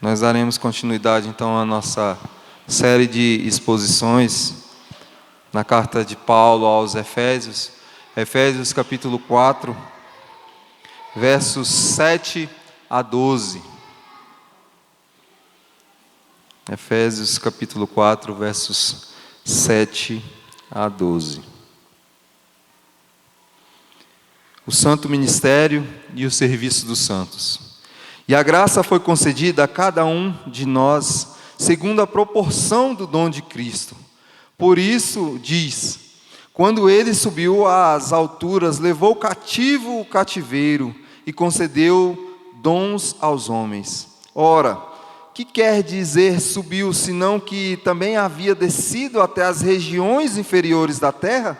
Nós daremos continuidade então à nossa série de exposições na carta de Paulo aos Efésios, Efésios capítulo 4, versos 7 a 12. Efésios capítulo 4, versos 7 a 12. O santo ministério e o serviço dos santos. E a graça foi concedida a cada um de nós, segundo a proporção do dom de Cristo. Por isso, diz, quando ele subiu às alturas, levou cativo o cativeiro e concedeu dons aos homens. Ora, que quer dizer subiu, senão que também havia descido até as regiões inferiores da terra?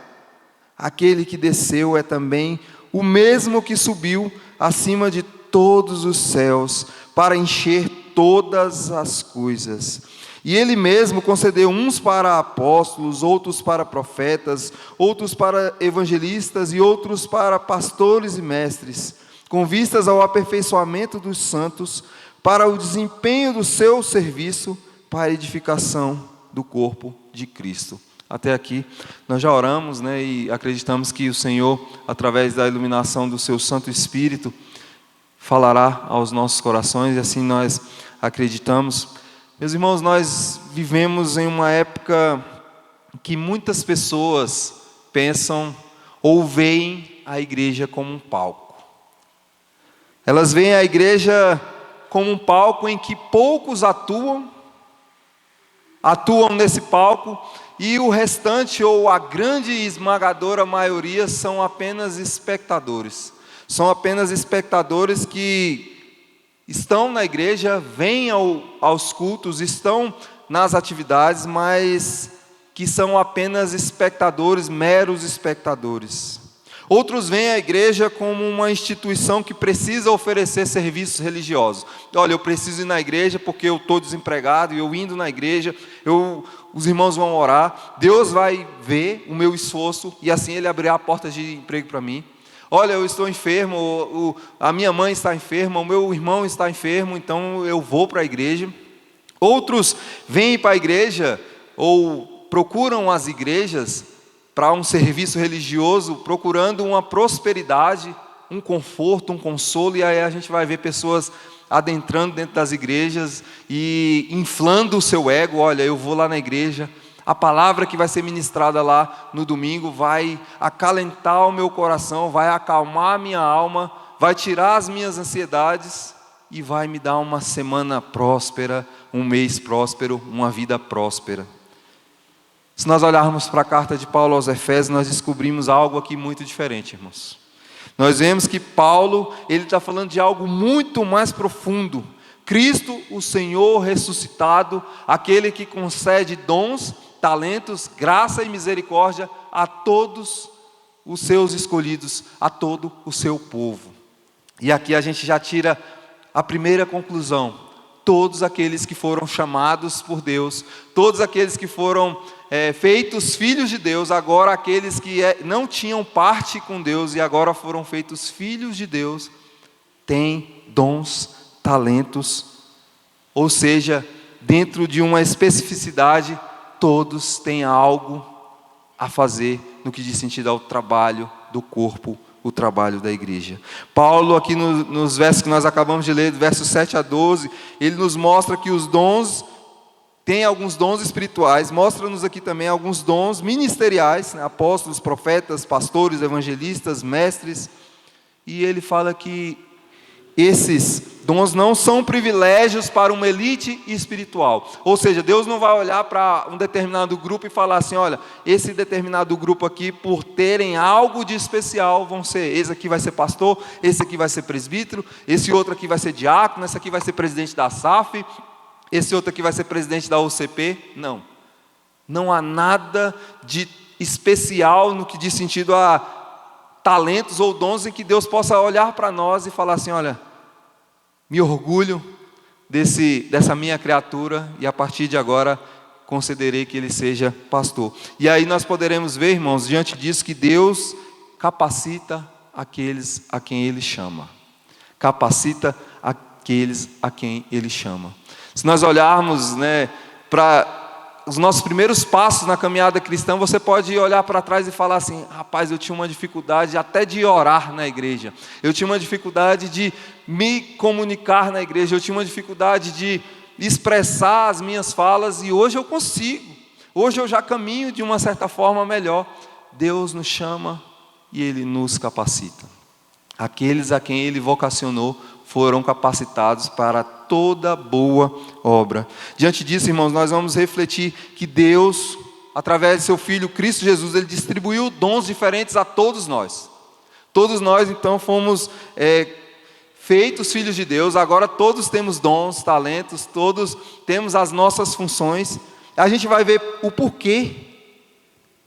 Aquele que desceu é também o mesmo que subiu acima de todos os céus, para encher todas as coisas. E ele mesmo concedeu uns para apóstolos, outros para profetas, outros para evangelistas e outros para pastores e mestres, com vistas ao aperfeiçoamento dos santos, para o desempenho do seu serviço, para a edificação do corpo de Cristo. Até aqui nós já oramos, e acreditamos que o Senhor, através da iluminação do seu Santo Espírito, falará aos nossos corações, e assim nós acreditamos. Meus irmãos, nós vivemos em uma época que muitas pessoas pensam ou veem a igreja como um palco. Elas veem a igreja como um palco em que poucos atuam nesse palco, e o restante, ou a grande e esmagadora maioria, são apenas espectadores. São apenas espectadores que estão na igreja, vêm aos cultos, estão nas atividades, mas que são apenas espectadores, meros espectadores. Outros veem a igreja como uma instituição que precisa oferecer serviços religiosos. Olha, eu preciso ir na igreja porque eu estou desempregado, e eu indo na igreja, os irmãos vão orar, Deus vai ver o meu esforço, e assim Ele abrirá a porta de emprego para mim. Olha, eu estou enfermo, a minha mãe está enferma, o meu irmão está enfermo, então eu vou para a igreja. Outros vêm para a igreja, ou procuram as igrejas para um serviço religioso, procurando uma prosperidade, um conforto, um consolo, e aí a gente vai ver pessoas adentrando dentro das igrejas e inflando o seu ego. Olha, eu vou lá na igreja, a palavra que vai ser ministrada lá no domingo vai acalentar o meu coração, vai acalmar a minha alma, vai tirar as minhas ansiedades e vai me dar uma semana próspera, um mês próspero, uma vida próspera. Se nós olharmos para a carta de Paulo aos Efésios, nós descobrimos algo aqui muito diferente, irmãos. Nós vemos que Paulo, ele está falando de algo muito mais profundo. Cristo, o Senhor ressuscitado, aquele que concede dons, talentos, graça e misericórdia a todos os seus escolhidos, a todo o seu povo. E aqui a gente já tira a primeira conclusão: todos aqueles que foram chamados por Deus, todos aqueles que foram feitos filhos de Deus, agora aqueles que não tinham parte com Deus e agora foram feitos filhos de Deus, têm dons, talentos, ou seja, dentro de uma especificidade, todos têm algo a fazer no que diz sentido ao trabalho do corpo, o trabalho da igreja. Paulo, aqui nos versos que nós acabamos de ler, versos 7 a 12, ele nos mostra que os dons, tem alguns dons espirituais, mostra-nos aqui também alguns dons ministeriais, apóstolos, profetas, pastores, evangelistas, mestres, e ele fala que esses dons não são privilégios para uma elite espiritual. Ou seja, Deus não vai olhar para um determinado grupo e falar assim: olha, esse determinado grupo aqui, por terem algo de especial, vão ser, esse aqui vai ser pastor, esse aqui vai ser presbítero, esse outro aqui vai ser diácono, esse aqui vai ser presidente da SAF, esse outro aqui vai ser presidente da OCP. Não há nada de especial no que diz sentido a talentos ou dons em que Deus possa olhar para nós e falar assim: olha, me orgulho dessa minha criatura, e a partir de agora concederei que ele seja pastor. E aí nós poderemos ver, irmãos, diante disso, que Deus capacita aqueles a quem Ele chama. Capacita aqueles a quem Ele chama. Se nós olharmos, para os nossos primeiros passos na caminhada cristã, você pode olhar para trás e falar assim: rapaz, eu tinha uma dificuldade até de orar na igreja, eu tinha uma dificuldade de me comunicar na igreja, eu tinha uma dificuldade de expressar as minhas falas, e hoje eu consigo, hoje eu já caminho de uma certa forma melhor. Deus nos chama e Ele nos capacita. Aqueles a quem Ele vocacionou foram capacitados para toda boa obra. Diante disso, irmãos, nós vamos refletir que Deus, através de seu Filho Cristo Jesus, Ele distribuiu dons diferentes a todos nós. Todos nós, então, fomos feitos filhos de Deus. Agora todos temos dons, talentos, todos temos as nossas funções. A gente vai ver o porquê.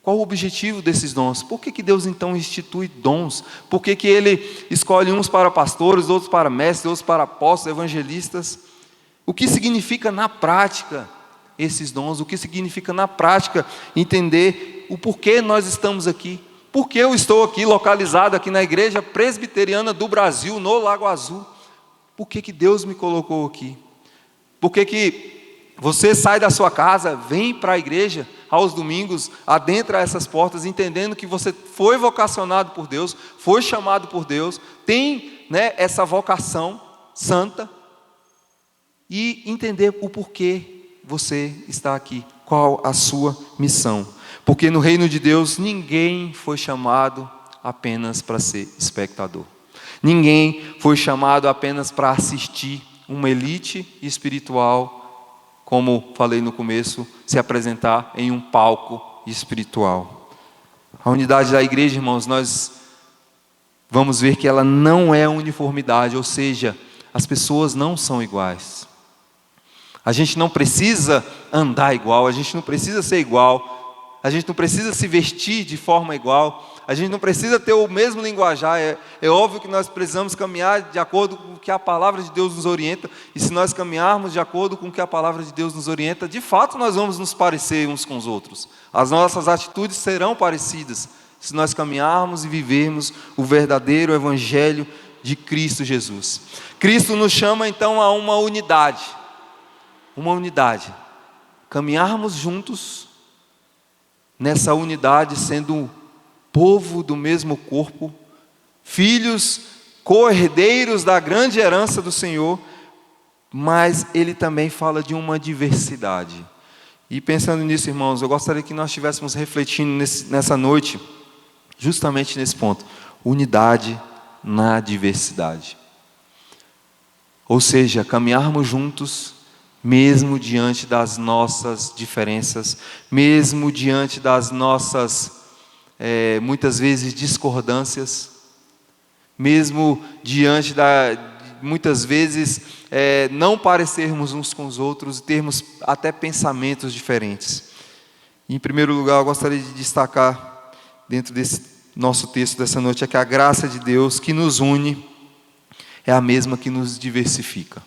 Qual o objetivo desses dons? Por que Deus então institui dons? Por que Ele escolhe uns para pastores, outros para mestres, outros para apóstolos, evangelistas? O que significa na prática esses dons? O que significa na prática entender o porquê nós estamos aqui? Por que eu estou aqui, localizado aqui na Igreja Presbiteriana do Brasil, no Lago Azul? Por que Deus me colocou aqui? Por que você sai da sua casa, vem para a igreja aos domingos, adentra essas portas, entendendo que você foi vocacionado por Deus, foi chamado por Deus, tem essa vocação santa, e entender o porquê você está aqui, qual a sua missão. Porque no reino de Deus ninguém foi chamado apenas para ser espectador, ninguém foi chamado apenas para assistir uma elite espiritual, como falei no começo, se apresentar em um palco espiritual. A unidade da igreja, irmãos, nós vamos ver que ela não é uniformidade, ou seja, as pessoas não são iguais. A gente não precisa andar igual, a gente não precisa ser igual, a gente não precisa se vestir de forma igual, a gente não precisa ter o mesmo linguajar. É óbvio que nós precisamos caminhar de acordo com o que a palavra de Deus nos orienta, e se nós caminharmos de acordo com o que a palavra de Deus nos orienta, de fato nós vamos nos parecer uns com os outros. As nossas atitudes serão parecidas, se nós caminharmos e vivermos o verdadeiro evangelho de Cristo Jesus. Cristo nos chama então a uma unidade, caminharmos juntos nessa unidade, sendo povo do mesmo corpo, filhos, co-herdeiros da grande herança do Senhor, mas Ele também fala de uma diversidade. E pensando nisso, irmãos, eu gostaria que nós estivéssemos refletindo nessa noite, justamente nesse ponto: unidade na diversidade. Ou seja, caminharmos juntos, mesmo diante das nossas diferenças, mesmo diante das nossas muitas vezes discordâncias, mesmo diante muitas vezes não parecermos uns com os outros, termos até pensamentos diferentes. Em primeiro lugar, eu gostaria de destacar, dentro desse nosso texto dessa noite, é que a graça de Deus que nos une é a mesma que nos diversifica.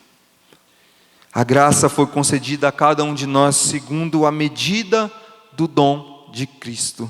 A graça foi concedida a cada um de nós segundo a medida do dom de Cristo.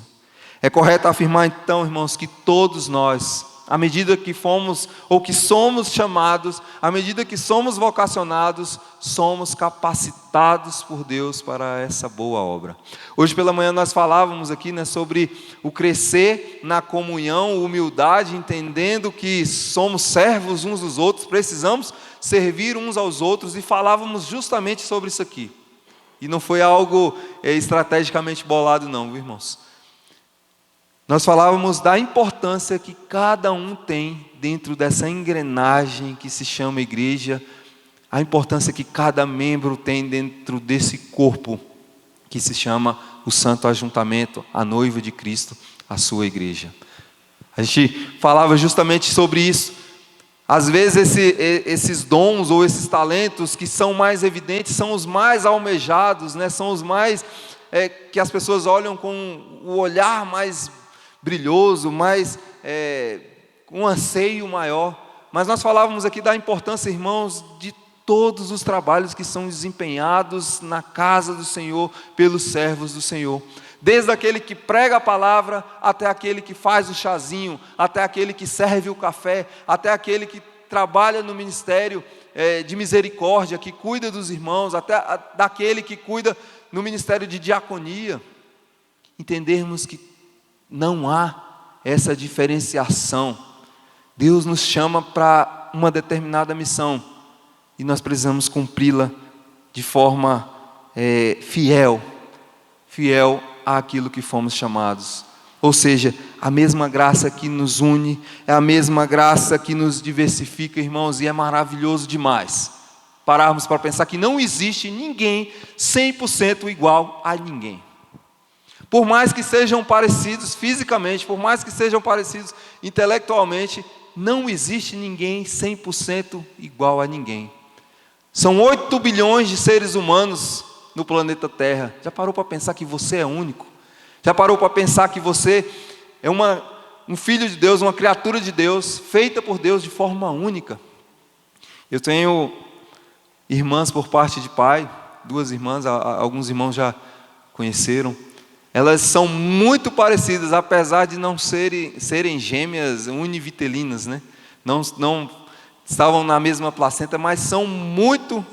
É correto afirmar então, irmãos, que todos nós, à medida que fomos ou que somos chamados, à medida que somos vocacionados, somos capacitados por Deus para essa boa obra. Hoje pela manhã nós falávamos aqui sobre o crescer na comunhão, humildade, entendendo que somos servos uns dos outros, precisamos servir uns aos outros, e falávamos justamente sobre isso aqui. E não foi algo estrategicamente bolado não, viu, irmãos? Nós falávamos da importância que cada um tem dentro dessa engrenagem que se chama igreja, a importância que cada membro tem dentro desse corpo que se chama o Santo Ajuntamento, a noiva de Cristo, a sua igreja. A gente falava justamente sobre isso. Às vezes esses dons ou esses talentos que são mais evidentes são os mais almejados, são os mais que as pessoas olham com o olhar mais brilhoso, mais um anseio maior. Mas nós falávamos aqui da importância, irmãos, de todos os trabalhos que são desempenhados na casa do Senhor pelos servos do Senhor. Desde aquele que prega a palavra, até aquele que faz o chazinho, até aquele que serve o café, até aquele que trabalha no ministério de misericórdia, que cuida dos irmãos, até daquele que cuida no ministério de diaconia. Entendermos que não há essa diferenciação. Deus nos chama para uma determinada missão e nós precisamos cumpri-la de forma fiel àquilo que fomos chamados. Ou seja, a mesma graça que nos une, é a mesma graça que nos diversifica, irmãos, e é maravilhoso demais pararmos para pensar que não existe ninguém 100% igual a ninguém. Por mais que sejam parecidos fisicamente, por mais que sejam parecidos intelectualmente, não existe ninguém 100% igual a ninguém. São 8 bilhões de seres humanos no planeta Terra. Já parou para pensar que você é único? Já parou para pensar que você é um filho de Deus, uma criatura de Deus, feita por Deus de forma única? Eu tenho irmãs por parte de pai, 2 irmãs, alguns irmãos já conheceram. Elas são muito parecidas, apesar de não serem gêmeas univitelinas, né? Não estavam na mesma placenta, mas são muito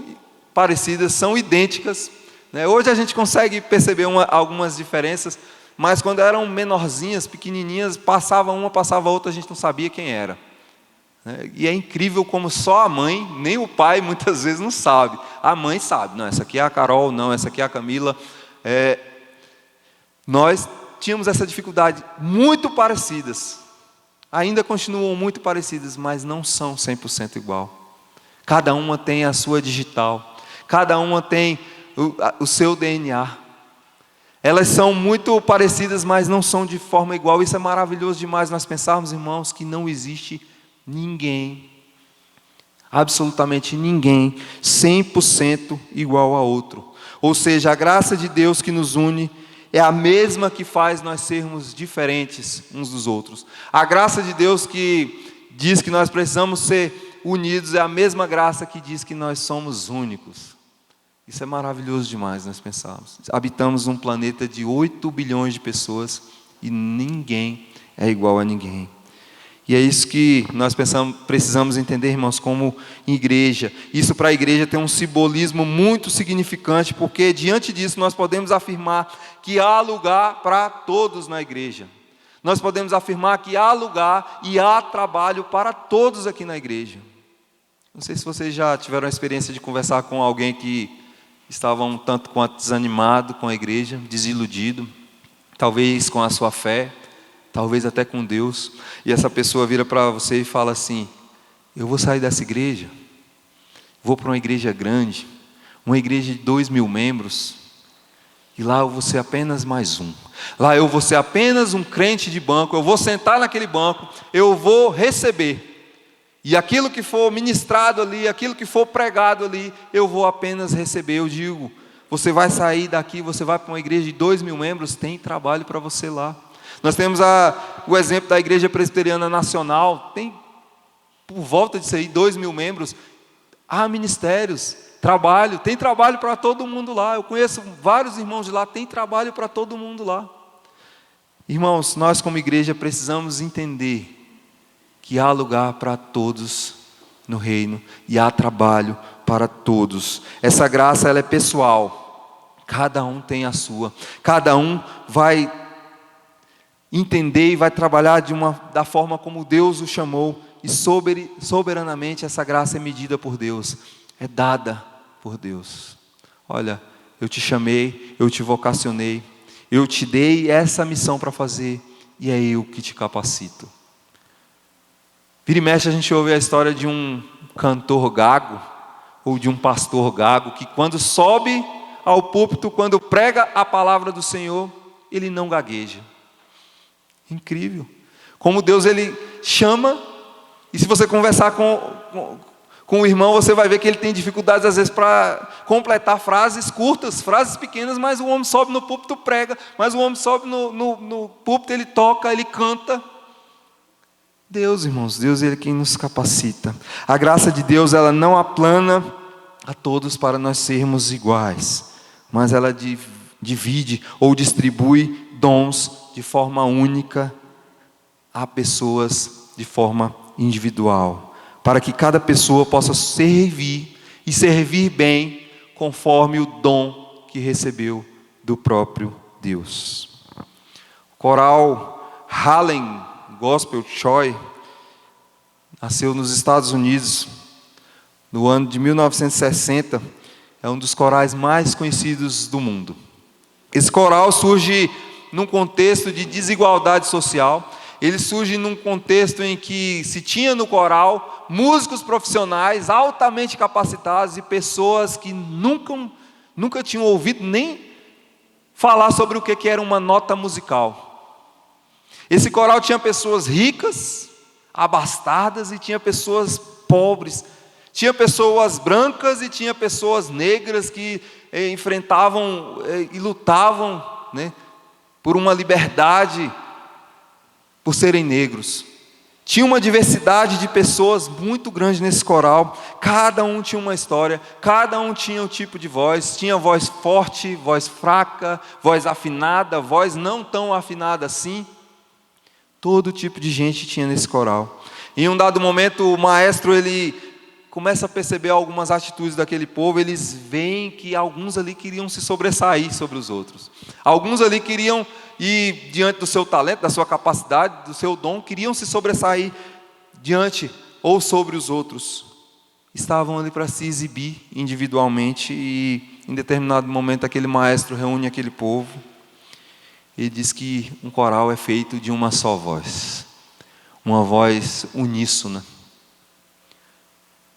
parecidas, são idênticas, né? Hoje a gente consegue perceber algumas diferenças, mas quando eram menorzinhas, pequenininhas, passava uma, passava outra, a gente não sabia quem era. E é incrível como só a mãe, nem o pai muitas vezes não sabe. A mãe sabe, não, essa aqui é a Carol, não, essa aqui é a Camila. Nós tínhamos essa dificuldade, muito parecidas, ainda continuam muito parecidas, mas não são 100% igual. Cada uma tem a sua digital, cada uma tem o seu DNA. Elas são muito parecidas, mas não são de forma igual. Isso é maravilhoso demais, nós pensarmos, irmãos, que não existe ninguém, absolutamente ninguém, 100% igual a outro. Ou seja, a graça de Deus que nos une é a mesma que faz nós sermos diferentes uns dos outros. A graça de Deus que diz que nós precisamos ser unidos é a mesma graça que diz que nós somos únicos. Isso é maravilhoso demais nós pensarmos. Habitamos um planeta de 8 bilhões de pessoas e ninguém é igual a ninguém. E é isso que nós precisamos entender, irmãos, como igreja. Isso para a igreja tem um simbolismo muito significante, porque diante disso nós podemos afirmar que há lugar para todos na igreja. Nós podemos afirmar que há lugar e há trabalho para todos aqui na igreja. Não sei se vocês já tiveram a experiência de conversar com alguém que estava um tanto quanto desanimado com a igreja, desiludido, talvez com a sua fé, talvez até com Deus, e essa pessoa vira para você e fala assim: eu vou sair dessa igreja, vou para uma igreja grande, uma igreja de 2.000 membros, e lá eu vou ser apenas mais um, lá eu vou ser apenas um crente de banco, eu vou sentar naquele banco, eu vou receber, e aquilo que for ministrado ali, aquilo que for pregado ali, eu vou apenas receber. Eu digo, você vai sair daqui, você vai para uma igreja de 2.000 membros, tem trabalho para você lá. Nós temos o exemplo da Igreja Presbiteriana Nacional, tem por volta disso aí, 2.000 membros, há ministérios, trabalho, tem trabalho para todo mundo lá. Eu conheço vários irmãos de lá, tem trabalho para todo mundo lá. Irmãos, nós como igreja precisamos entender que há lugar para todos no reino e há trabalho para todos. Essa graça ela é pessoal, cada um tem a sua, cada um vai entender e vai trabalhar da forma como Deus o chamou, e soberanamente essa graça é medida por Deus, é dada por Deus. Olha, eu te chamei, eu te vocacionei, eu te dei essa missão para fazer, e é eu que te capacito. Vira e mexe a gente ouve a história de um cantor gago, ou de um pastor gago, que quando sobe ao púlpito, quando prega a palavra do Senhor, ele não gagueja. Incrível, como Deus ele chama, e se você conversar com o irmão, você vai ver que ele tem dificuldades às vezes para completar frases curtas, frases pequenas, mas o homem sobe no púlpito, prega, mas o homem sobe no púlpito, ele toca, ele canta. Deus, irmãos, Deus ele é quem nos capacita. A graça de Deus ela não aplana a todos para nós sermos iguais, mas ela divide ou distribui dons de forma única a pessoas de forma individual. para que cada pessoa possa servir e servir bem conforme o dom que recebeu do próprio Deus. O coral Harlem Gospel Choir nasceu nos Estados Unidos no ano de 1960. É um dos corais mais conhecidos do mundo. Esse coral surge num contexto de desigualdade social. Ele surge num contexto em que se tinha no coral músicos profissionais altamente capacitados e pessoas que nunca tinham ouvido nem falar sobre o que era uma nota musical. Esse coral tinha pessoas ricas, abastadas, e tinha pessoas pobres. Tinha pessoas brancas e tinha pessoas negras que enfrentavam e lutavam, né, por uma liberdade, por serem negros. Tinha uma diversidade de pessoas muito grande nesse coral. Cada um tinha uma história, cada um tinha um tipo de voz. Tinha voz forte, voz fraca, voz afinada, voz não tão afinada assim. Todo tipo de gente tinha nesse coral. Em um dado momento, o maestro ele começa a perceber algumas atitudes daquele povo. Eles veem que alguns ali queriam se sobressair sobre os outros. Alguns ali queriam, e diante do seu talento, da sua capacidade, do seu dom, queriam se sobressair diante ou sobre os outros. Estavam ali para se exibir individualmente, e em determinado momento aquele maestro reúne aquele povo e diz que um coral é feito de uma só voz, uma voz uníssona,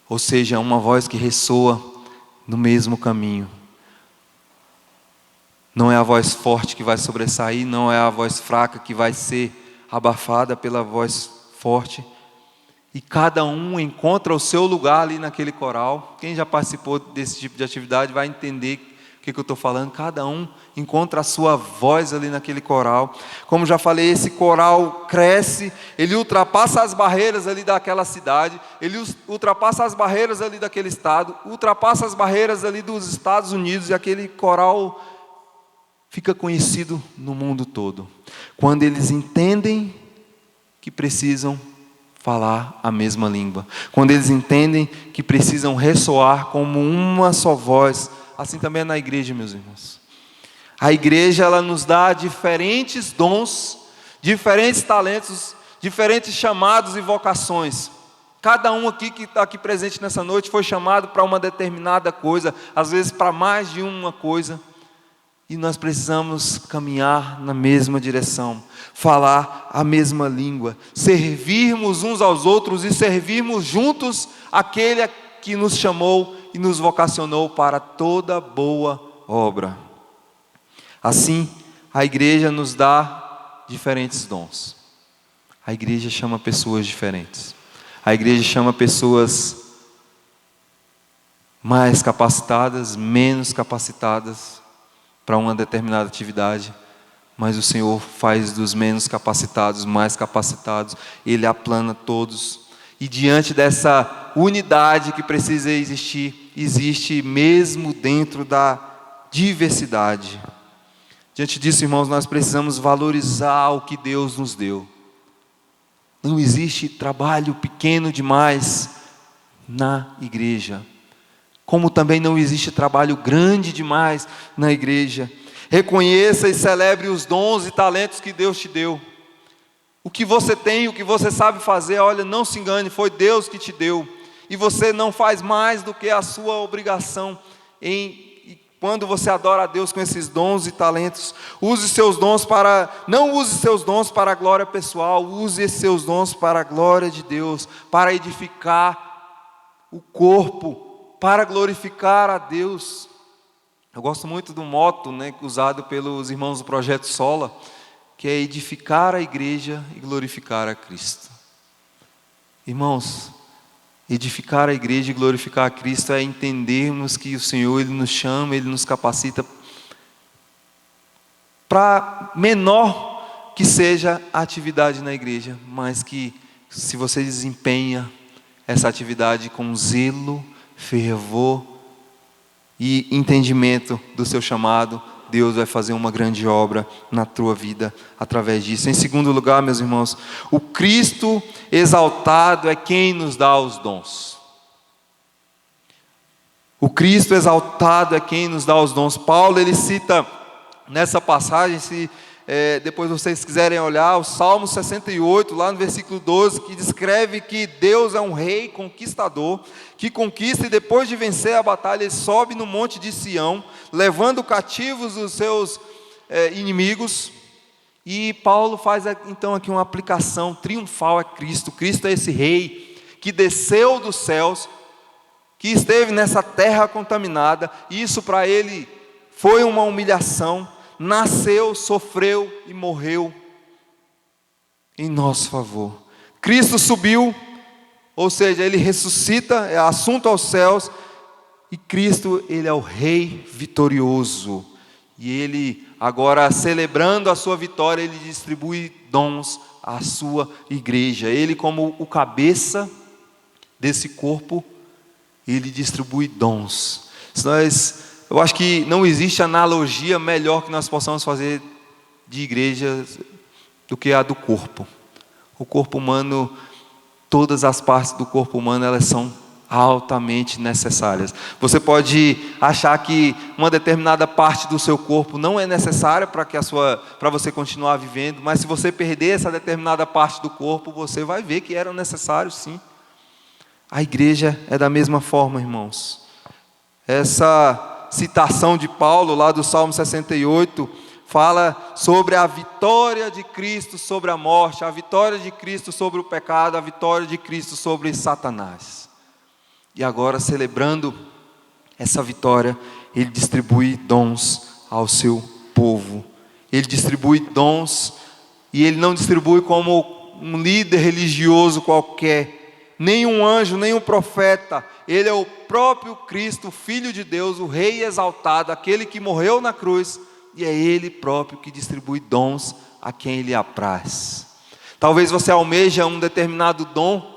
ou seja, uma voz que ressoa no mesmo caminho. Não é a voz forte que vai sobressair, não é a voz fraca que vai ser abafada pela voz forte. E cada um encontra o seu lugar ali naquele coral. Quem já participou desse tipo de atividade vai entender o que eu estou falando. Cada um encontra a sua voz ali naquele coral. Como já falei, esse coral cresce, ele ultrapassa as barreiras ali daquela cidade, ele ultrapassa as barreiras ali daquele estado, ultrapassa as barreiras ali dos Estados Unidos, e aquele coral fica conhecido no mundo todo. Quando eles entendem que precisam falar a mesma língua, quando eles entendem que precisam ressoar como uma só voz. Assim também é na igreja, meus irmãos. A igreja, ela nos dá diferentes dons, diferentes talentos, diferentes chamados e vocações. Cada um aqui que está aqui presente nessa noite foi chamado para uma determinada coisa, às vezes para mais de uma coisa. E nós precisamos caminhar na mesma direção, falar a mesma língua, servirmos uns aos outros e servirmos juntos aquele que nos chamou e nos vocacionou para toda boa obra. Assim, a igreja nos dá diferentes dons. A igreja chama pessoas diferentes. A igreja chama pessoas mais capacitadas, menos capacitadas para uma determinada atividade, mas o Senhor faz dos menos capacitados mais capacitados. Ele aplana todos, e diante dessa unidade que precisa existir, existe mesmo dentro da diversidade. Diante disso, irmãos, nós precisamos valorizar o que Deus nos deu. Não existe trabalho pequeno demais na igreja, como também não existe trabalho grande demais na igreja. Reconheça e celebre os dons e talentos que Deus te deu. O que você tem, o que você sabe fazer, olha, não se engane, foi Deus que te deu. E você não faz mais do que a sua obrigação quando você adora a Deus com esses dons e talentos. Não use seus dons para a glória pessoal, use esses seus dons para a glória de Deus, para edificar o corpo, para glorificar a Deus. Eu gosto muito do moto, usado pelos irmãos do Projeto Sola, que é edificar a igreja e glorificar a Cristo. Irmãos, edificar a igreja e glorificar a Cristo é entendermos que o Senhor, Ele nos chama, Ele nos capacita, para menor que seja a atividade na igreja, mas que se você desempenha essa atividade com zelo, fervor e entendimento do seu chamado, Deus vai fazer uma grande obra na tua vida através disso. Em segundo lugar, meus irmãos, o Cristo exaltado é quem nos dá os dons. O Cristo exaltado é quem nos dá os dons. Paulo, ele cita nessa passagem, se depois vocês quiserem olhar, o Salmo 68, lá no versículo 12, que descreve que Deus é um rei conquistador, que conquista e depois de vencer a batalha, ele sobe no monte de Sião, levando cativos os seus inimigos. E Paulo faz então aqui uma aplicação triunfal a Cristo. Cristo é esse rei que desceu dos céus, que esteve nessa terra contaminada. Isso para ele foi uma humilhação. Nasceu, sofreu e morreu em nosso favor. Cristo subiu, ou seja, ele ressuscita, é assunto aos céus. E Cristo, ele é o rei vitorioso. E ele, agora celebrando a sua vitória, ele distribui dons à sua igreja. Ele, como o cabeça desse corpo, ele distribui dons. Eu acho que não existe analogia melhor que nós possamos fazer de igreja do que a do corpo. O corpo humano, todas as partes do corpo humano, elas são altamente necessárias. Você pode achar que uma determinada parte do seu corpo não é necessária para você continuar vivendo, mas se você perder essa determinada parte do corpo, você vai ver que era necessário, sim. A igreja é da mesma forma, irmãos. Essa citação de Paulo lá do Salmo 68 fala sobre a vitória de Cristo sobre a morte, a vitória de Cristo sobre o pecado, a vitória de Cristo sobre Satanás. E agora, celebrando essa vitória, ele distribui dons ao seu povo. Ele distribui dons, e ele não distribui como um líder religioso qualquer, nem um anjo, nem um profeta. Ele é o próprio Cristo, Filho de Deus, o Rei exaltado, aquele que morreu na cruz, e é Ele próprio que distribui dons a quem Ele apraz. Talvez você almeja um determinado dom,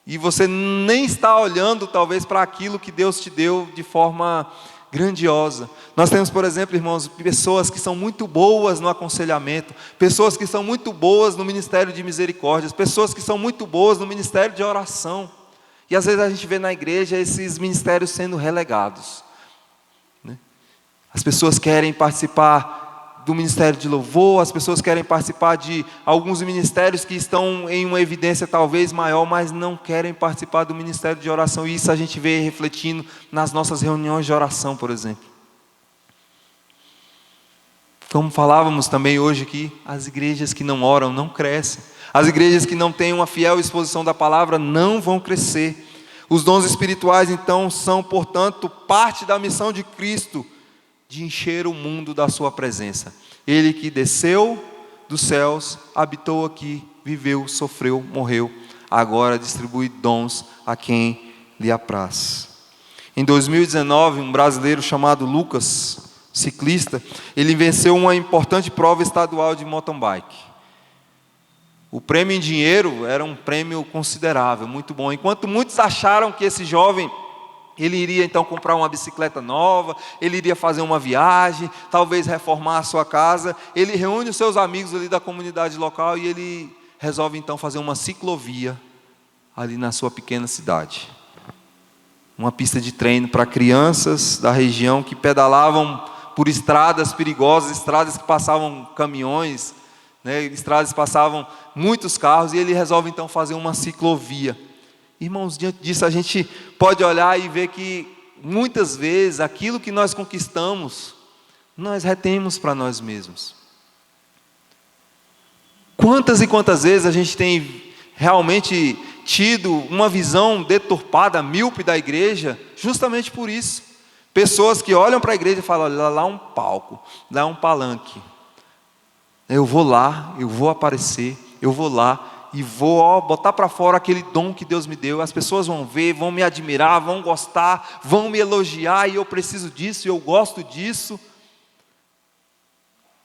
e você nem está olhando talvez para aquilo que Deus te deu de forma grandiosa. Nós temos, por exemplo, irmãos, pessoas que são muito boas no aconselhamento, pessoas que são muito boas no ministério de misericórdias, pessoas que são muito boas no ministério de oração. E às vezes a gente vê na igreja esses ministérios sendo relegados, né? As pessoas querem participar do ministério de louvor, as pessoas querem participar de alguns ministérios que estão em uma evidência talvez maior, mas não querem participar do ministério de oração. E isso a gente vê refletindo nas nossas reuniões de oração, por exemplo. Como falávamos também hoje aqui, as igrejas que não oram não crescem. As igrejas que não têm uma fiel exposição da palavra não vão crescer. Os dons espirituais, então, são, portanto, parte da missão de Cristo, de encher o mundo da sua presença. Ele que desceu dos céus, habitou aqui, viveu, sofreu, morreu, agora distribui dons a quem lhe apraz. Em 2019, um brasileiro chamado Lucas, ciclista, ele venceu uma importante prova estadual de mountain bike. O prêmio em dinheiro era um prêmio considerável, muito bom. Enquanto muitos acharam que esse jovem, ele iria então comprar uma bicicleta nova, ele iria fazer uma viagem, talvez reformar a sua casa, ele reúne os seus amigos ali da comunidade local e ele resolve então fazer uma ciclovia ali na sua pequena cidade. Uma pista de treino para crianças da região que pedalavam por estradas perigosas, estradas que passavam caminhões, né, estradas que passavam muitos carros, e ele resolve então fazer uma ciclovia. Irmãos, diante disso a gente pode olhar e ver que muitas vezes aquilo que nós conquistamos, nós retemos para nós mesmos. Quantas e quantas vezes a gente tem realmente tido uma visão deturpada, míope da igreja, justamente por isso. Pessoas que olham para a igreja e falam: olha, lá um palco, lá é um palanque. Eu vou lá, eu vou aparecer, eu vou lá e vou botar para fora aquele dom que Deus me deu. As pessoas vão ver, vão me admirar, vão gostar, vão me elogiar, e eu preciso disso, eu gosto disso.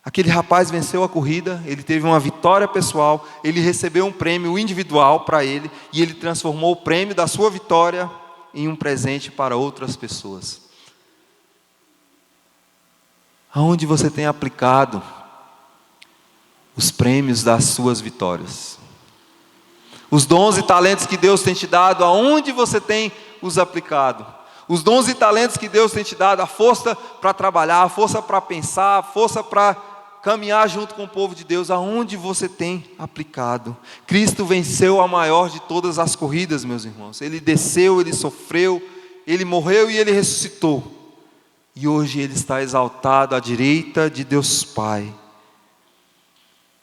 Aquele rapaz venceu a corrida, ele teve uma vitória pessoal, ele recebeu um prêmio individual para ele, e ele transformou o prêmio da sua vitória em um presente para outras pessoas. Aonde você tem aplicado os prêmios das suas vitórias? Os dons e talentos que Deus tem te dado, aonde você tem os aplicado? Os dons e talentos que Deus tem te dado, a força para trabalhar, a força para pensar, a força para caminhar junto com o povo de Deus, aonde você tem aplicado? Cristo venceu a maior de todas as corridas, meus irmãos. Ele desceu, Ele sofreu, Ele morreu e Ele ressuscitou. E hoje Ele está exaltado à direita de Deus Pai.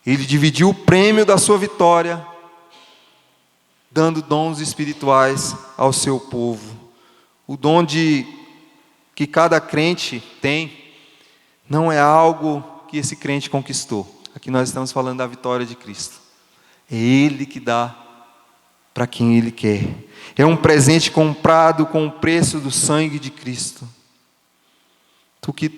Ele dividiu o prêmio da sua vitória, dando dons espirituais ao seu povo. O dom que cada crente tem, não é algo que esse crente conquistou. Aqui nós estamos falando da vitória de Cristo. É Ele que dá para quem Ele quer. É um presente comprado com o preço do sangue de Cristo.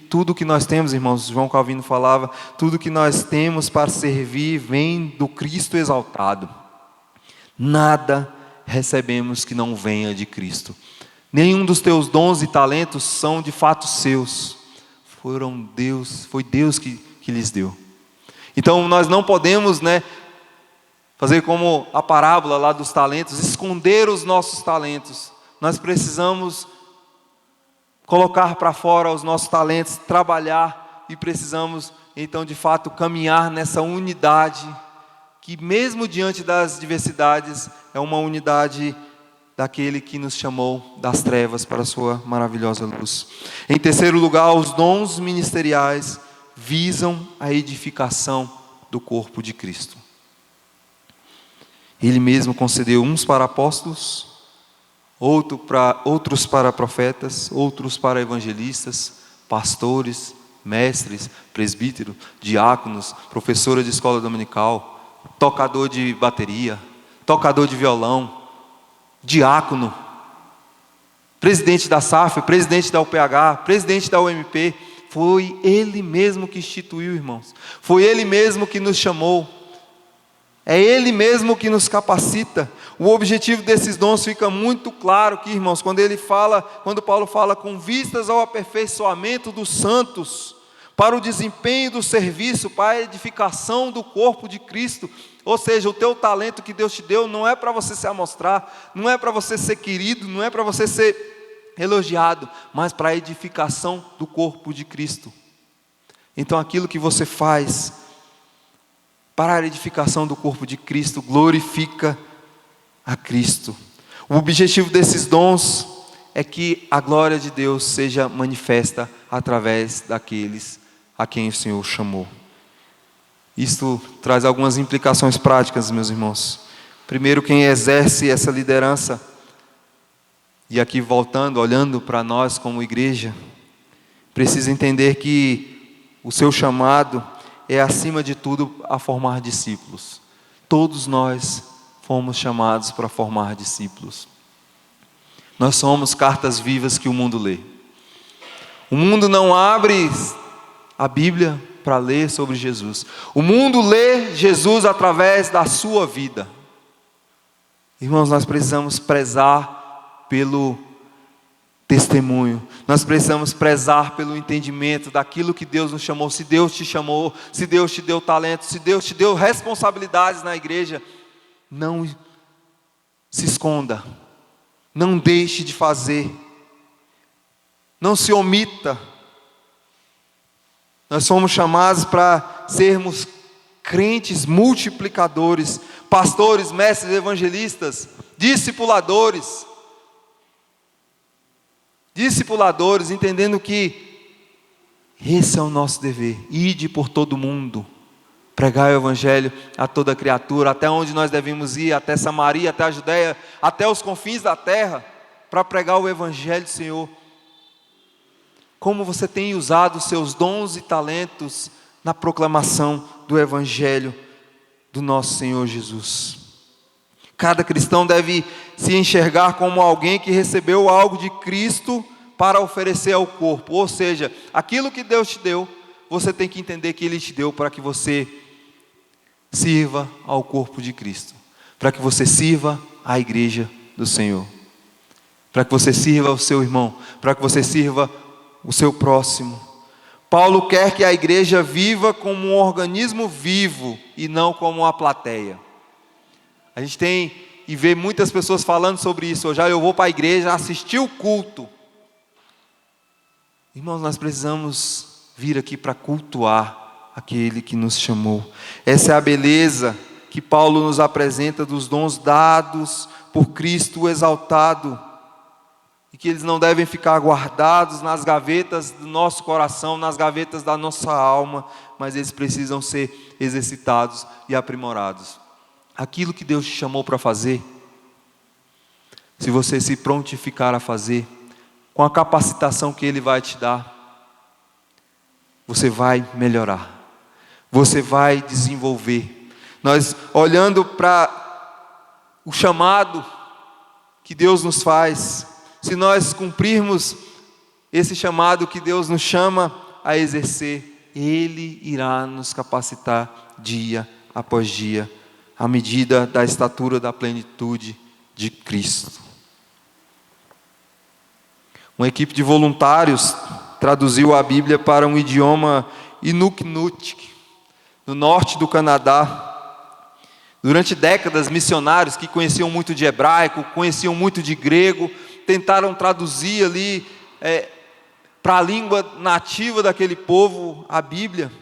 Tudo que nós temos, irmãos, João Calvino falava, tudo que nós temos para servir vem do Cristo exaltado. Nada recebemos que não venha de Cristo. Nenhum dos teus dons e talentos são de fato seus. Foi Deus que lhes deu. Então nós não podemos, fazer como a parábola lá dos talentos, esconder os nossos talentos. Nós precisamos colocar para fora os nossos talentos, trabalhar, e precisamos então de fato caminhar nessa unidade, que mesmo diante das diversidades, é uma unidade daquele que nos chamou das trevas para a sua maravilhosa luz. Em terceiro lugar, os dons ministeriais visam a edificação do corpo de Cristo. Ele mesmo concedeu uns para apóstolos, outros para profetas, outros para evangelistas, pastores, mestres, presbíteros, diáconos, professora de escola dominical, tocador de bateria, tocador de violão, diácono, presidente da SAF, presidente da UPH, presidente da UMP. Foi Ele mesmo que instituiu, irmãos. Foi Ele mesmo que nos chamou. É Ele mesmo que nos capacita. O objetivo desses dons fica muito claro aqui, irmãos, quando Paulo fala com vistas ao aperfeiçoamento dos santos, para o desempenho do serviço, para a edificação do corpo de Cristo. Ou seja, o teu talento que Deus te deu não é para você se amostrar, não é para você ser querido, não é para você ser elogiado, mas para a edificação do corpo de Cristo. Então aquilo que você faz para a edificação do corpo de Cristo glorifica a Cristo. O objetivo desses dons é que a glória de Deus seja manifesta através daqueles a quem o Senhor chamou. Isto traz algumas implicações práticas, meus irmãos. Primeiro, quem exerce essa liderança, e aqui voltando, olhando para nós como igreja, precisa entender que o seu chamado é, acima de tudo, a formar discípulos. Todos nós fomos chamados para formar discípulos. Nós somos cartas vivas que o mundo lê. O mundo não abre a Bíblia para ler sobre Jesus. O mundo lê Jesus através da sua vida. Irmãos, nós precisamos prezar pelo testemunho. Nós precisamos prezar pelo entendimento daquilo que Deus nos chamou. Se Deus te chamou, se Deus te deu talento, se Deus te deu responsabilidades na igreja, não se esconda. Não deixe de fazer. Não se omita. Nós somos chamados para sermos crentes multiplicadores, pastores, mestres, evangelistas, discipuladores, entendendo que esse é o nosso dever. Ide por todo mundo, pregar o evangelho a toda criatura, até onde nós devemos ir, até Samaria, até a Judeia, até os confins da terra, para pregar o evangelho do Senhor. Como você tem usado os seus dons e talentos na proclamação do evangelho do nosso Senhor Jesus? Cada cristão deve se enxergar como alguém que recebeu algo de Cristo para oferecer ao corpo. Ou seja, aquilo que Deus te deu, você tem que entender que Ele te deu para que você sirva ao corpo de Cristo, para que você sirva à igreja do Senhor, para que você sirva ao seu irmão, para que você sirva o seu próximo, Paulo quer que a igreja viva como um organismo vivo e não como uma plateia. A gente tem e vê muitas pessoas falando sobre isso. Hoje eu vou para a igreja assistir o culto. Irmãos, nós precisamos vir aqui para cultuar aquele que nos chamou. Essa é a beleza que Paulo nos apresenta dos dons dados por Cristo exaltado, e que eles não devem ficar guardados nas gavetas do nosso coração, nas gavetas da nossa alma, mas eles precisam ser exercitados e aprimorados. Aquilo que Deus te chamou para fazer, se você se prontificar a fazer, com a capacitação que Ele vai te dar, você vai melhorar, você vai desenvolver. Nós olhando para o chamado que Deus nos faz, se nós cumprirmos esse chamado que Deus nos chama a exercer, Ele irá nos capacitar dia após dia, à medida da estatura da plenitude de Cristo. Uma equipe de voluntários traduziu a Bíblia para um idioma Inuktitut, no norte do Canadá. Durante décadas, missionários que conheciam muito de hebraico, conheciam muito de grego, tentaram traduzir ali para a língua nativa daquele povo a Bíblia.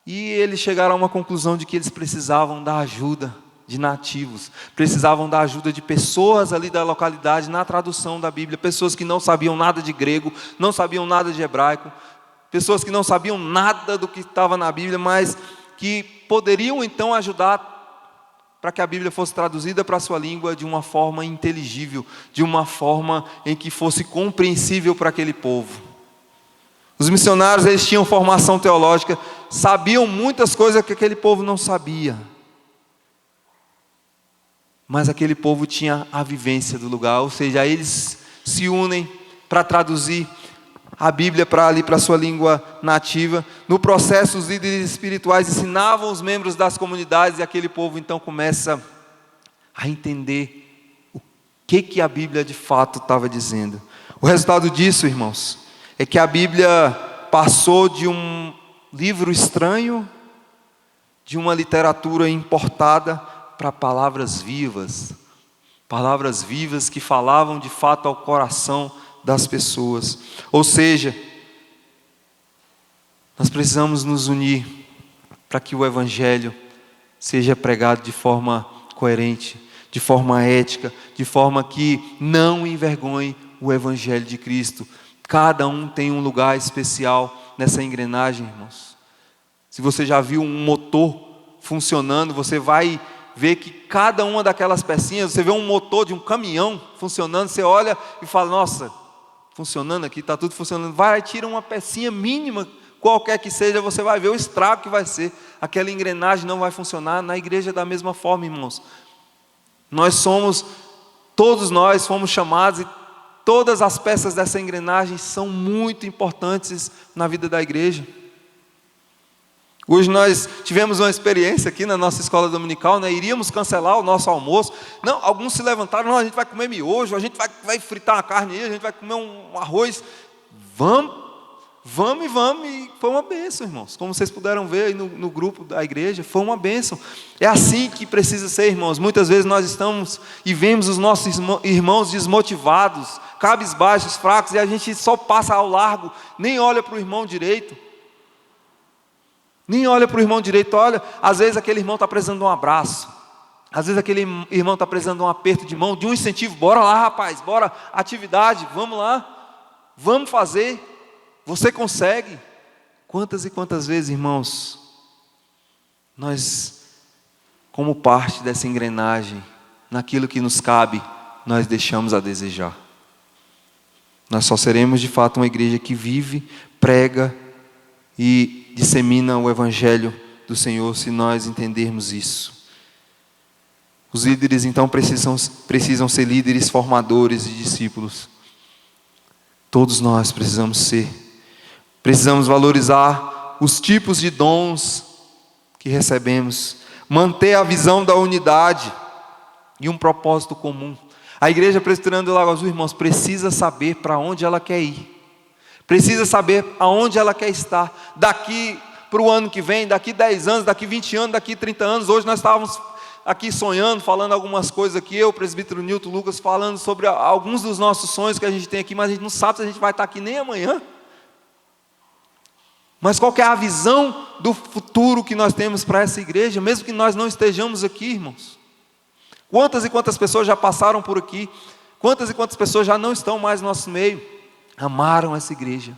E eles chegaram a uma conclusão de que eles precisavam da ajuda de nativos, precisavam da ajuda de pessoas ali da localidade na tradução da Bíblia, pessoas que não sabiam nada de grego, não sabiam nada de hebraico, pessoas que não sabiam nada do que estava na Bíblia, mas que poderiam então ajudar para que a Bíblia fosse traduzida para a sua língua de uma forma inteligível, de uma forma em que fosse compreensível para aquele povo. Os missionários, eles tinham formação teológica, sabiam muitas coisas que aquele povo não sabia. Mas aquele povo tinha a vivência do lugar, ou seja, eles se unem para traduzir a Bíblia para a sua língua nativa. No processo, os líderes espirituais ensinavam os membros das comunidades, e aquele povo então começa a entender o que a Bíblia de fato estava dizendo. O resultado disso, irmãos, é que a Bíblia passou de um livro estranho, de uma literatura importada, para palavras vivas que falavam de fato ao coração das pessoas. Ou seja, nós precisamos nos unir para que o Evangelho seja pregado de forma coerente, de forma ética, de forma que não envergonhe o Evangelho de Cristo. Cada um tem um lugar especial nessa engrenagem, irmãos. Se você já viu um motor funcionando, você vai ver que cada uma daquelas pecinhas, você vê um motor de um caminhão funcionando, você olha e fala, nossa, funcionando aqui, está tudo funcionando. Vai, tira uma pecinha mínima, qualquer que seja, você vai ver o estrago que vai ser. Aquela engrenagem não vai funcionar. Na igreja da mesma forma, irmãos. Todos nós fomos chamados, e todas as peças dessa engrenagem são muito importantes na vida da igreja. Hoje nós tivemos uma experiência aqui na nossa escola dominical, né? Iríamos cancelar o nosso almoço. Não, alguns se levantaram, não, a gente vai comer miojo, a gente vai fritar uma carne aí, a gente vai comer um arroz. Vamos, e foi uma bênção, irmãos. Como vocês puderam ver aí no grupo da igreja, foi uma bênção. É assim que precisa ser, irmãos. Muitas vezes nós estamos e vemos os nossos irmãos desmotivados, cabisbaixos, fracos, e a gente só passa ao largo, nem olha para o irmão direito. Olha, às vezes aquele irmão está precisando de um abraço, às vezes aquele irmão está precisando de um aperto de mão, de um incentivo. Bora lá, rapaz, bora, atividade, vamos lá, vamos fazer, você consegue. Quantas e quantas vezes, irmãos, nós, como parte dessa engrenagem, naquilo que nos cabe, nós deixamos a desejar. Nós só seremos de fato uma igreja que vive, prega e dissemina o Evangelho do Senhor, se nós entendermos isso. Os líderes então precisam ser líderes formadores de discípulos. Todos nós precisamos ser. Precisamos valorizar os tipos de dons que recebemos, manter a visão da unidade e um propósito comum. A Igreja Presbiteriana do Lago Azul, irmãos, precisa saber para onde ela quer ir. precisa saber aonde ela quer estar, daqui para o ano que vem, daqui 10 anos, daqui 20 anos, daqui 30 anos. Hoje nós estávamos aqui sonhando, falando algumas coisas aqui, eu, o presbítero Nilton Lucas, falando sobre alguns dos nossos sonhos que a gente tem aqui, mas a gente não sabe se a gente vai estar aqui nem amanhã. Mas qual que é a visão do futuro que nós temos para essa igreja, mesmo que nós não estejamos aqui, irmãos? Quantas e quantas pessoas já passaram por aqui, quantas e quantas pessoas já não estão mais no nosso meio, amaram essa igreja,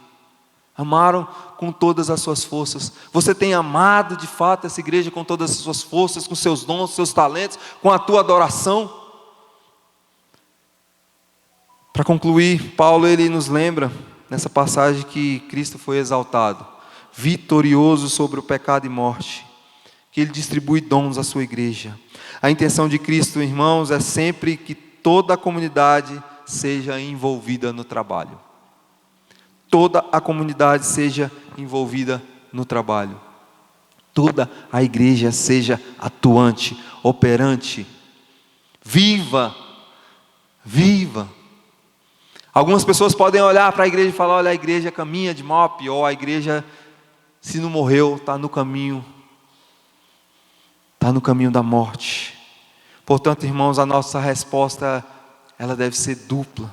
amaram com todas as suas forças. Você tem amado de fato essa igreja com todas as suas forças, com seus dons, seus talentos, com a tua adoração? Para concluir, Paulo ele nos lembra nessa passagem que Cristo foi exaltado, vitorioso sobre o pecado e morte, que Ele distribui dons à sua igreja. A intenção de Cristo, irmãos, é sempre que toda a comunidade seja envolvida no trabalho. Toda a comunidade seja envolvida no trabalho. Toda a igreja seja atuante, operante, viva. Algumas pessoas podem olhar para a igreja e falar: olha, a igreja caminha de mal a pior, a igreja, se não morreu, está no caminho da morte. Portanto, irmãos, a nossa resposta, ela deve ser dupla.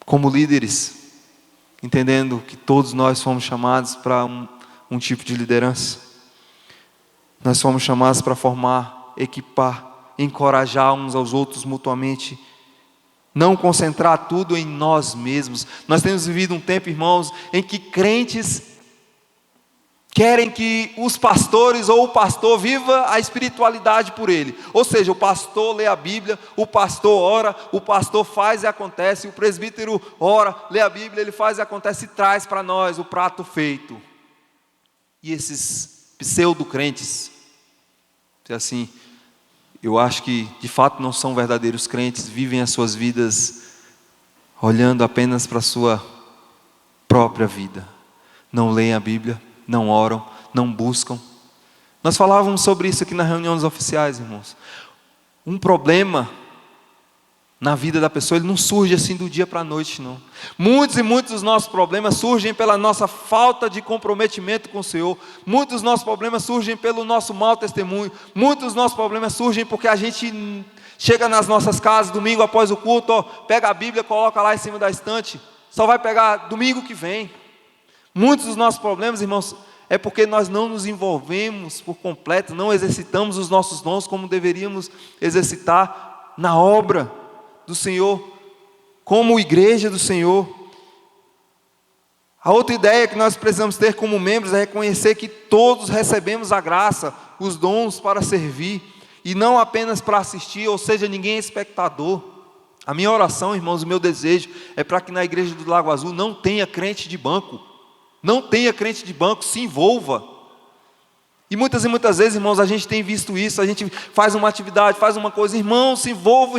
Como líderes, entendendo que todos nós fomos chamados para um tipo de liderança. Nós fomos chamados para formar, equipar, encorajar uns aos outros mutuamente. Não concentrar tudo em nós mesmos. Nós temos vivido um tempo, irmãos, em que crentes querem que os pastores ou o pastor viva a espiritualidade por ele. Ou seja, o pastor lê a Bíblia, o pastor ora, o pastor faz e acontece, o presbítero ora, lê a Bíblia, ele faz e acontece e traz para nós o prato feito. E esses pseudo-crentes, assim, eu acho que de fato não são verdadeiros crentes, vivem as suas vidas olhando apenas para a sua própria vida. Não leem a Bíblia, não oram, não buscam. Nós falávamos sobre isso aqui nas reuniões oficiais, irmãos. Um problema na vida da pessoa, ele não surge assim do dia para a noite, não. Muitos e muitos dos nossos problemas surgem pela nossa falta de comprometimento com o Senhor. Muitos dos nossos problemas surgem pelo nosso mau testemunho. Muitos dos nossos problemas surgem porque a gente chega nas nossas casas, domingo após o culto, pega a Bíblia, coloca lá em cima da estante, só vai pegar domingo que vem. Muitos dos nossos problemas, irmãos, é porque nós não nos envolvemos por completo, não exercitamos os nossos dons como deveríamos exercitar na obra do Senhor, como igreja do Senhor. A outra ideia que nós precisamos ter como membros é reconhecer que todos recebemos a graça, os dons para servir, e não apenas para assistir, ou seja, ninguém é espectador. A minha oração, irmãos, o meu desejo é para que na igreja do Lago Azul não tenha crente de banco. Não tenha crente de banco, se envolva. E muitas vezes, irmãos, a gente tem visto isso, a gente faz uma atividade, faz uma coisa, irmão, se envolva.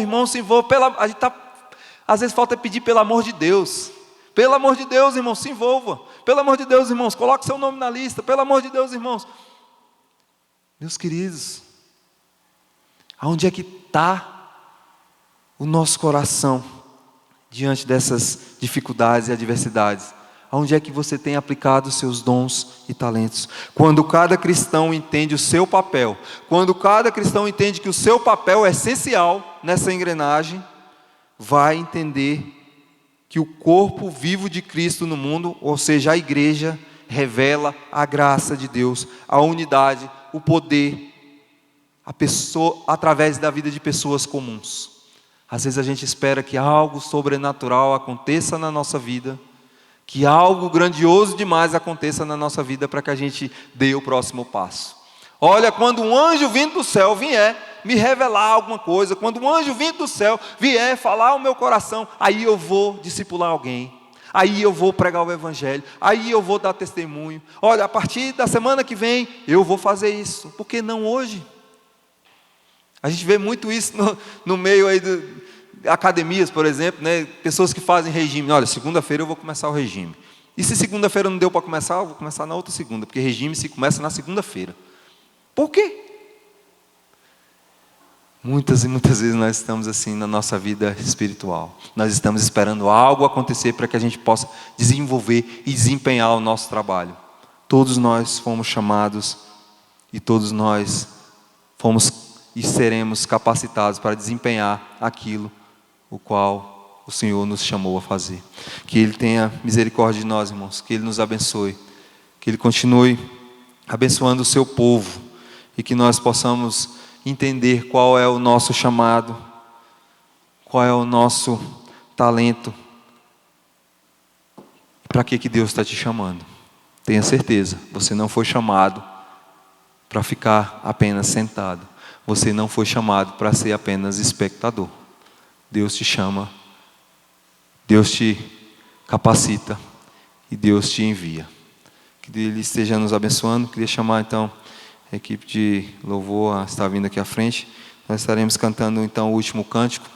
A gente às vezes falta pedir pelo amor de Deus. Pelo amor de Deus, irmão, se envolva. Pelo amor de Deus, irmãos, coloque seu nome na lista. Pelo amor de Deus, irmãos. Meus queridos, aonde é que está o nosso coração diante dessas dificuldades e adversidades? Aonde é que você tem aplicado os seus dons e talentos? Quando cada cristão entende o seu papel, quando cada cristão entende que o seu papel é essencial nessa engrenagem, vai entender que o corpo vivo de Cristo no mundo, ou seja, a igreja, revela a graça de Deus, a unidade, o poder, a pessoa, através da vida de pessoas comuns. Às vezes a gente espera que algo sobrenatural aconteça na nossa vida, que algo grandioso demais aconteça na nossa vida para que a gente dê o próximo passo. Olha, quando um anjo vindo do céu vier me revelar alguma coisa, quando um anjo vindo do céu vier falar ao meu coração, aí eu vou discipular alguém, aí eu vou pregar o evangelho, aí eu vou dar testemunho. Olha, a partir da semana que vem eu vou fazer isso. Por que não hoje? A gente vê muito isso no meio aí academias, por exemplo, né? Pessoas que fazem regime. Olha, segunda-feira eu vou começar o regime. E se segunda-feira não deu para começar, eu vou começar na outra segunda, porque regime se começa na segunda-feira. Por quê? Muitas e muitas vezes nós estamos assim na nossa vida espiritual. Nós estamos esperando algo acontecer para que a gente possa desenvolver e desempenhar o nosso trabalho. Todos nós fomos chamados e todos nós fomos e seremos capacitados para desempenhar aquilo o qual o Senhor nos chamou a fazer. Que Ele tenha misericórdia de nós, irmãos, que Ele nos abençoe, que Ele continue abençoando o seu povo e que nós possamos entender qual é o nosso chamado, qual é o nosso talento, para que Deus está te chamando. Tenha certeza, você não foi chamado para ficar apenas sentado, você não foi chamado para ser apenas espectador. Deus te chama, Deus te capacita e Deus te envia. Que Ele esteja nos abençoando. Queria chamar então a equipe de louvor está vindo aqui à frente. Nós estaremos cantando então o último cântico.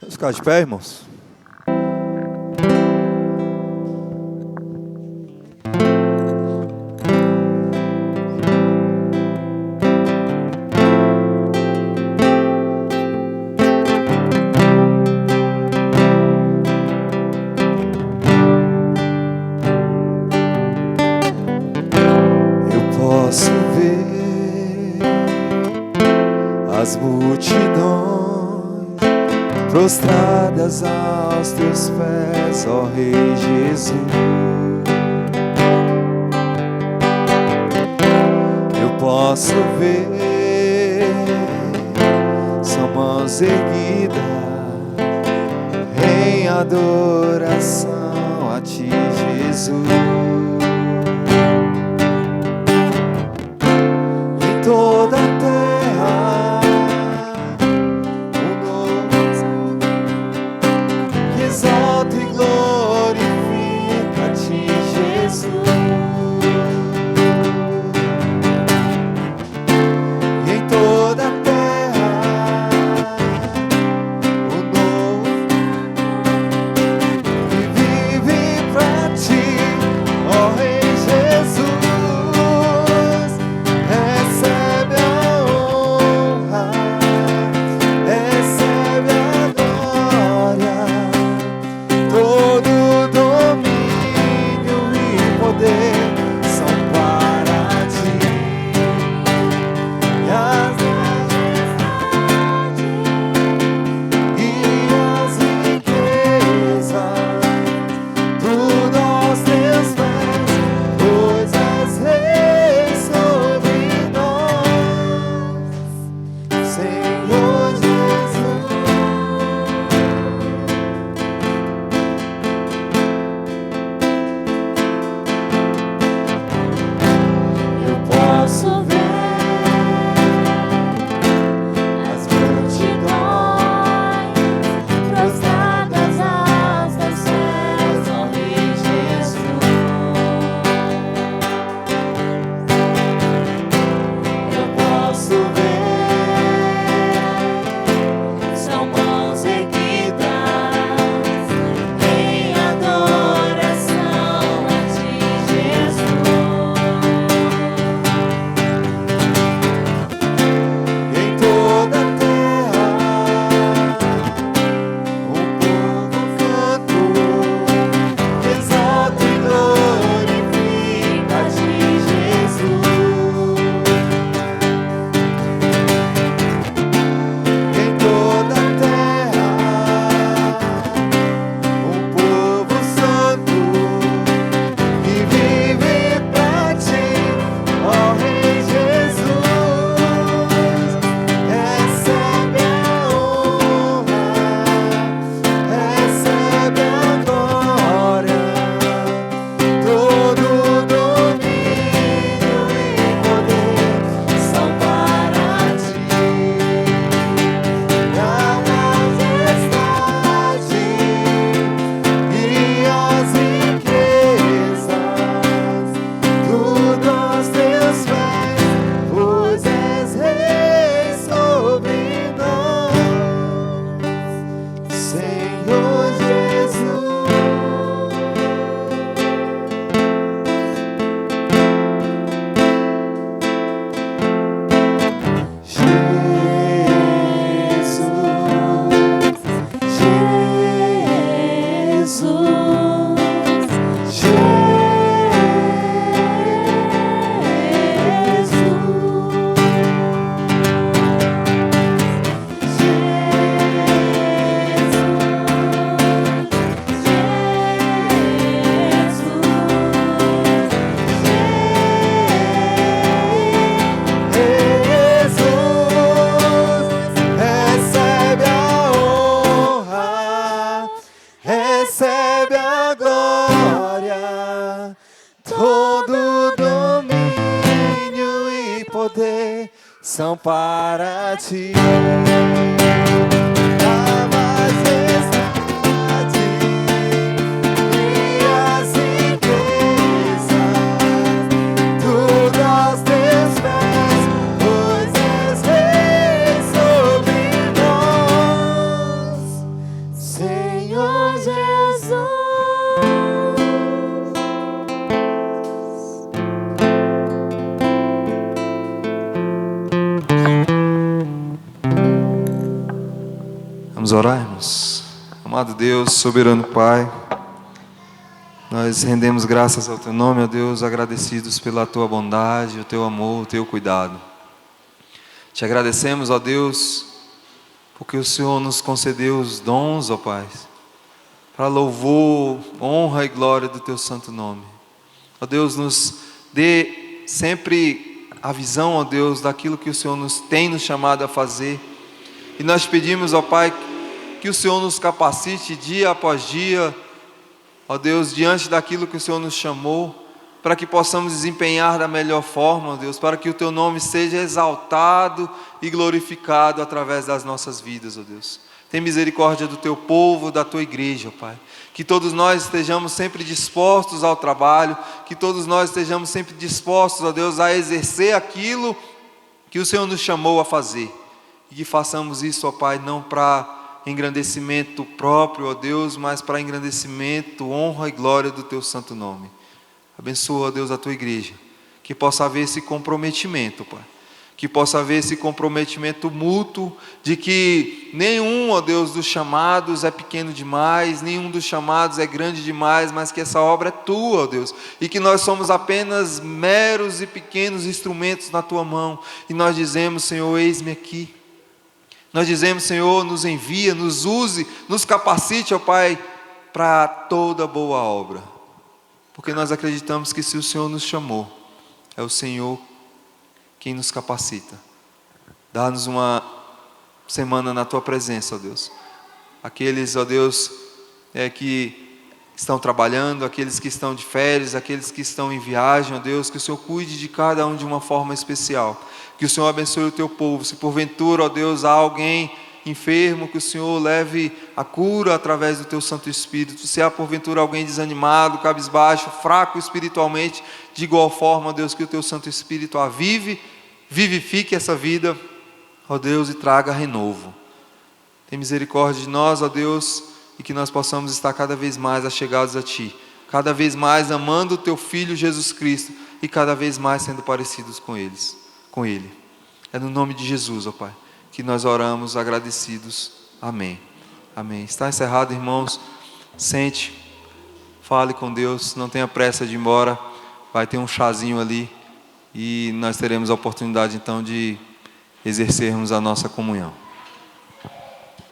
Vamos ficar de pé, irmãos? As multidões prostradas aos teus pés, ó Rei Jesus. Eu posso ver são mãos erguidas em adoração a ti, Jesus. Em toda a terra exalta e glorifica a ti, Jesus. E em toda a terra o novo que vive pra ti, ó poder são para ti. Vamos orar, irmãos. Amado Deus, soberano Pai, nós rendemos graças ao Teu nome, ó Deus, agradecidos pela Tua bondade, o Teu amor, o Teu cuidado. Te agradecemos, ó Deus, porque o Senhor nos concedeu os dons, ó Pai, para louvor, honra e glória do Teu santo nome. Ó Deus, nos dê sempre a visão, ó Deus, daquilo que o Senhor tem nos chamado a fazer. E nós pedimos, ó Pai, que o Senhor nos capacite dia após dia, ó Deus, diante daquilo que o Senhor nos chamou, para que possamos desempenhar da melhor forma, ó Deus, para que o Teu nome seja exaltado e glorificado através das nossas vidas, ó Deus. Tem misericórdia do Teu povo, da Tua igreja, ó Pai. Que todos nós estejamos sempre dispostos ao trabalho, que todos nós estejamos sempre dispostos, ó Deus, a exercer aquilo que o Senhor nos chamou a fazer. E que façamos isso, ó Pai, não para engrandecimento próprio, ó Deus, mas para engrandecimento, honra e glória do Teu santo nome. Abençoa, ó Deus, a Tua igreja, que possa haver esse comprometimento, Pai, que possa haver esse comprometimento mútuo, de que nenhum, ó Deus, dos chamados é pequeno demais, nenhum dos chamados é grande demais, mas que essa obra é Tua, ó Deus, e que nós somos apenas meros e pequenos instrumentos na Tua mão, e nós dizemos, Senhor, eis-me aqui. Nós dizemos, Senhor, nos envia, nos use, nos capacite, ó Pai, para toda boa obra. Porque nós acreditamos que se o Senhor nos chamou, é o Senhor quem nos capacita. Dá-nos uma semana na Tua presença, ó Deus. Aqueles, ó Deus, que estão trabalhando, aqueles que estão de férias, aqueles que estão em viagem, ó Deus, que o Senhor cuide de cada um de uma forma especial. Que o Senhor abençoe o Teu povo. Se porventura, ó Deus, há alguém enfermo, que o Senhor leve a cura através do Teu Santo Espírito. Se há porventura alguém desanimado, cabisbaixo, fraco espiritualmente, de igual forma, ó Deus, que o Teu Santo Espírito avive, vivifique essa vida, ó Deus, e traga renovo. Tem misericórdia de nós, ó Deus, e que nós possamos estar cada vez mais achegados a Ti, cada vez mais amando o Teu Filho Jesus Cristo e cada vez mais sendo parecidos com Ele. É no nome de Jesus, ó Pai, que nós oramos agradecidos. Amém. Amém. Está encerrado, irmãos. Sente, fale com Deus, não tenha pressa de ir embora. Vai ter um chazinho ali e nós teremos a oportunidade então de exercermos a nossa comunhão.